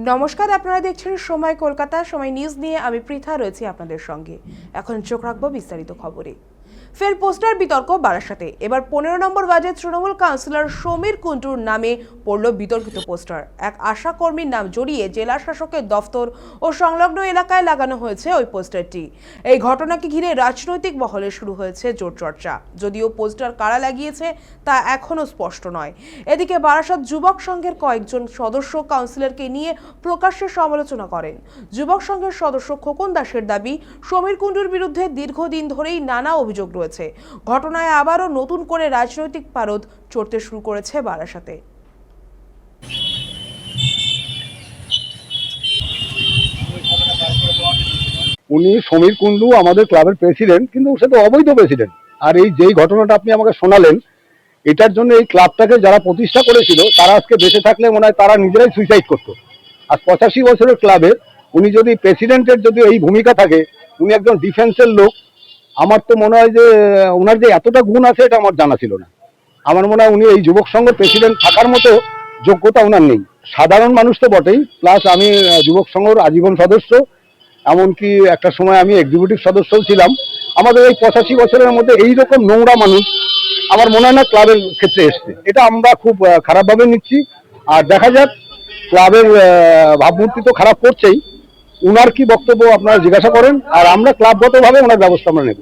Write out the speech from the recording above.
নমস্কার, আপনারা দেখছেন সময় কলকাতা। সময় নিউজ নিয়ে আমি পৃথা রয়েছি আপনাদের সঙ্গে। এখন চোখ রাখবো বিস্তারিত খবরে। ফের পোস্টার বিতর্ক বারাসাতে। এবার 15 নম্বর ওয়ার্ডের তৃণমূল কাউন্সিলর সমীর কুন্ডুর নামে পড়ল বিতর্কিত পোস্টার। এক আশা কর্মীর নাম জড়িয়ে জেলা শাসকের দফতর ও সংলগ্ন এলাকায় লাগানো হয়েছে ওই পোস্টারটি। এই ঘটনাকে ঘিরে রাজনৈতিক মহলে শুরু হয়েছে জোর চর্চা। যদিও পোস্টার কারা লাগিয়েছে তা এখনো স্পষ্ট নয়। এদিকে বারাসাত যুবক সংঘের কয়েকজন সদস্য কাউন্সিলরকে নিয়ে প্রকাশ্যে সমালোচনা করেন। যুবক সংঘের সদস্য খোকন দাসের দাবি, সমীর কুন্ডুর বিরুদ্ধে দীর্ঘদিন ধরেই নানা অভিযোগ রয়েছে। ঘটনায় আবারও নতুন করে রাজনৈতিক পারদ চড়তে শুরু করেছে বারাসাতে। উনি সমীর কুন্ডু আমাদের ক্লাবের প্রেসিডেন্ট, কিন্তু সে তো অবৈধ প্রেসিডেন্ট। আর এই যেই ঘটনাটা আপনি আমাকে শোনালেন, এটার জন্য এই ক্লাবটাকে যারা প্রতিষ্ঠা করেছিল তারা আজকে বেঁচে থাকলে মনে হয় তারা নিজেরাই সুইসাইড করতো। আর 85 বছরের ক্লাবের উনি যদি প্রেসিডেন্টের যদি এই ভূমিকা থাকে, উনি একজন ডিফেন্সের লোক। আমার তো মনে হয় যে ওনার যে এতটা গুণ আছে এটা আমার জানা ছিল না। আমার মনে হয় উনি এই যুবক সংঘের প্রেসিডেন্ট থাকার মতো যোগ্যতা ওনার নেই। সাধারণ মানুষ তো বটেই, প্লাস আমি যুবক সংঘর আজীবন সদস্য, এমনকি একটা সময় আমি এক্সিকিউটিভ সদস্যও ছিলাম। আমাদের এই 85 বছরের মধ্যে এইরকম নোংরা মানুষ আমার মনে হয় না ক্লাবের ক্ষেত্রে এসছে। এটা আমরা খুব খারাপভাবে নিচ্ছি। আর দেখা যাক, ক্লাবের ভাবমূর্তি তো খারাপ করছেই। উনার কি বক্তব্য আপনারা জিজ্ঞাসা করেন, আর আমরা ক্লাবগতভাবে ওনার ব্যবস্থা আমরা নেব।